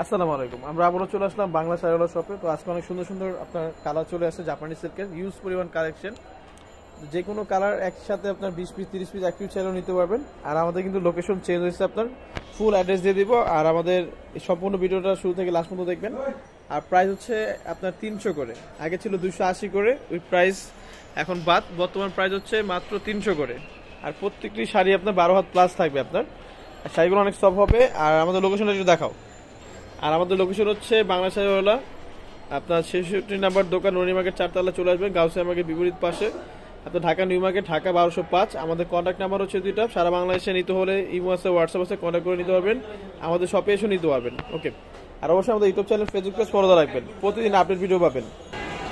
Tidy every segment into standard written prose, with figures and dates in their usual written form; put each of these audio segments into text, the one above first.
আসসালামু আলাইকুম। আমরা আবারও চলে আসলাম বাংলা শাড়িওয়ালা শপে। তো আজকে অনেক সুন্দর সুন্দর আপনার কালার চলে আসছে, জাপানি সিল্কের ইউজ পরিমাণ কালেকশন। যে কোনো কালার একসাথে আপনার 20 পিস 30 পিস এক পিস চাইলেও নিতে পারবেন। আর আমাদের কিন্তু লোকেশন চেঞ্জ হয়েছে, আপনার ফুল অ্যাড্রেস দিয়ে দিব। আর আমাদের সম্পূর্ণ ভিডিওটা শুরু থেকে লাস্ট পর্যন্ত দেখবেন। আর প্রাইস হচ্ছে আপনার 300 করে, আগে ছিল 280 করে ওই প্রাইস, এখন বর্তমান প্রাইস হচ্ছে মাত্র 300 করে। আর প্রত্যেকটি শাড়ি আপনার 12 হাত প্লাস থাকবে আপনার, আর শাড়িগুলো অনেক সফট হবে। আর আমাদের লোকেশনটা একটু দেখাও। আর আমাদের লোকেশন হচ্ছে বাংলা শাড়িওয়ালা, আপনার 66 নাম্বার দোকান, নুরানি মার্কেট 4 তলা চলে আসবেন, গাউসিয়া মার্কেট বিপরীত পাশে। আপনার ঢাকা নিউ মার্কেট, ঢাকা 1205। আমাদের কন্ট্যাক্ট নাম্বার হচ্ছে 2টা। সারা বাংলাদেশে নিতে হলে ইমো আছে, হোয়াটসঅ্যাপ আছে, কন্ট্যাক্ট করে নিতে পারবেন। আমাদের শপে এসে নিতে পারবেন। ওকে। আর অবশ্যই আমাদের YouTube channel, Facebook page follow রাখবেন, প্রতিদিন আপডেট ভিডিও পাবেন।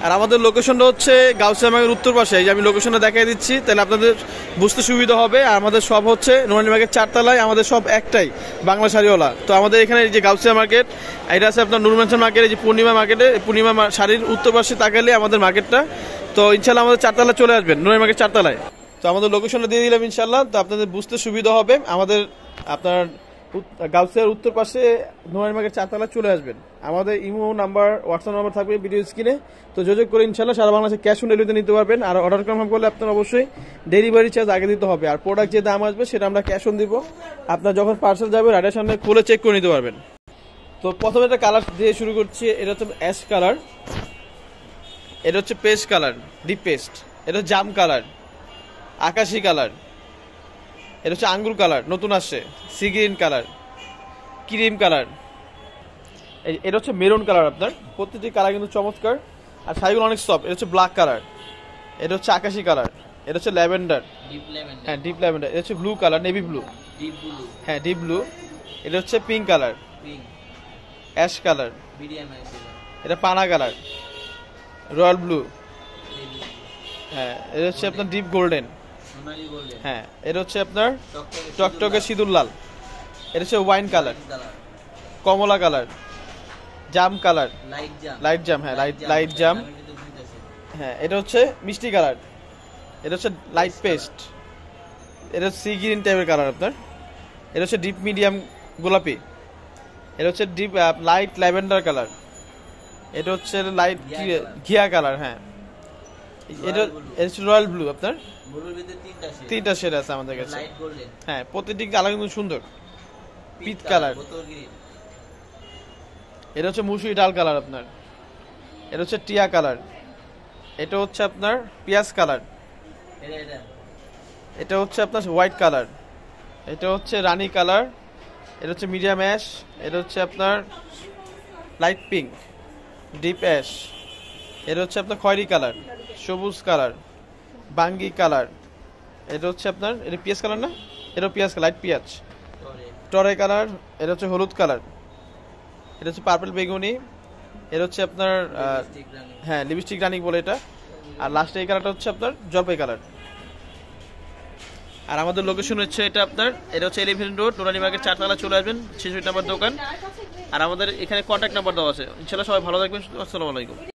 আর আমাদের লোকেশনটা হচ্ছে গাউসিয়া মার্কেট উত্তর পাশে। এই যে আমি লোকেশনটা দেখাই দিচ্ছি, তাহলে আপনাদের বুঝতে সুবিধা হবে। আর আমাদের সব হচ্ছে নুরানি মার্কেট 4 তলায়, আমাদের সব একটাই, বাংলা শাড়িওয়ালা। তো আমাদের এখানে এই যে গাউসিয়া মার্কেট, এটা আছে আপনার নূর ম্যানশন মার্কেট, এই যে পূর্ণিমা মার্কেটে, পূর্ণিমা শাড়ির উত্তর পাশে তাকালে আমাদের মার্কেটটা। তো ইনশাল্লাহ আমাদের 4 তলায় চলে আসবেন, নুরানি মার্কেট 4 তলায়। তো আমাদের লোকেশনটা দিয়ে দিলাম ইনশাল্লাহ, তো আপনাদের বুঝতে সুবিধা হবে। আমাদের আপনার গাউসিয়ার উত্তর পাশে নুরানি মার্কেট 4 তলায় চলে আসবেন। আমাদের ইমো নাম্বার, হোয়াটসঅ্যাপ নাম্বার থাকবে ভিডিও স্ক্রিনে। তো যোগাযোগ করে ইনশাল্লাহ সারা বাংলাদেশে ক্যাশ অন ডেলিভারিতে নিতে পারবেন। আর অর্ডার কনফার্ম করলে আপনার অবশ্যই ডেলিভারি চার্জ আগে দিতে হবে। আর প্রোডাক্ট যে দাম আসবে সেটা আমরা ক্যাশ অন দিব। আপনার যখন পার্সেল যাবে রাডার সামনে খুলে চেক করে নিতে পারবেন। তো প্রথমে একটা কালার দিয়ে শুরু করছি। এটা হচ্ছে অ্যাশ কালার, এটা হচ্ছে পেস্ট কালার, ডিপ পেস্ট, এটা হচ্ছে জাম কালার, আকাশি কালার, এটা হচ্ছে আঙ্গুর কালার, নতুন আসছে, sea green colour, cream colour, এটা হচ্ছে মেরুন কালার। আপনার প্রত্যেকটি কালার কিন্তু চমৎকার। আর শাড়িগুলো অনেক সফট। এটা হচ্ছে ব্ল্যাক কালার, এটা হচ্ছে আকাশি কালার, এটা হচ্ছে ল্যাভেন্ডার, হ্যাঁ ডিপ ল্যাভেন্ডার, এটা হচ্ছে ব্লু কালার, নেভি ব্লু, হ্যাঁ ডিপ ব্লু, এটা হচ্ছে পিঙ্ক কালার, অ্যাশ কালার, এটা পানা কালার, রয়্যাল ব্লু, হ্যাঁ এটা হচ্ছে আপনার ডিপ গোল্ডেন, হ্যাঁ এটা হচ্ছে আপনার টকটকে সিঁদুর লাল, এটা হচ্ছে ওয়াইন কালার, কমলা কালার, জাম কালার, লাইট জাম, হ্যাঁ লাইট জাম, হ্যাঁ এটা হচ্ছে মিষ্টি কালার, এটা হচ্ছে লাইট পেস্ট, এটা সি গ্রিন টাইপের কালার আপনার, এটা হচ্ছে ডিপ মিডিয়াম গোলাপি, এটা হচ্ছে ডিপ লাইট ল্যাভেন্ডার কালার, এটা হচ্ছে লাইট ঘিয়া কালার, হ্যাঁ এটা হচ্ছে রয়্যাল ব্লু। আপনার তিনটা শেড আছে আমাদের কাছে, হ্যাঁ প্রতিটি কালার কিন্তু সুন্দর। পিট কালার, এটা হচ্ছে মুসুরি ডাল কালার আপনার, এটা হচ্ছে টিয়া কালার, এটা হচ্ছে আপনার পিয়াজ কালার, এটা হচ্ছে আপনার হোয়াইট কালার, এটা হচ্ছে রানী কালার, এটা হচ্ছে মিডিয়াম অ্যাশ, এটা হচ্ছে আপনার লাইট পিঙ্ক, ডিপ অ্যাশ, এটা হচ্ছে আপনার খয়েরি কালার, সবুজ কালার, বাঙ্গি কালার, এটা হচ্ছে আপনার, এটা পিয়াজ কালার না, এটা পিয়াজ কালার, লাইট পিঁয়াজ, টরে কালার, এটা হচ্ছে হলুদ কালার, এটা হচ্ছে পার্পল বেগুনি, এটা হচ্ছে আপনার হ্যাঁ লিপস্টিক রানী বলে এটা। আর লাস্টে এই কালারটা হচ্ছে আপনার জলপাই কালার। আর আমাদের লোকেশন হচ্ছে এটা আপনার, এটা হচ্ছে 11 রোড, নুরানি মার্কেট 4 তলা চলে আসবেন, 66 নাম্বার দোকান। আর আমাদের এখানে কন্ট্যাক্ট নাম্বার দেওয়া আছে। ইনশাআল্লাহ সবাই ভালো থাকবেন। আসসালামু আলাইকুম।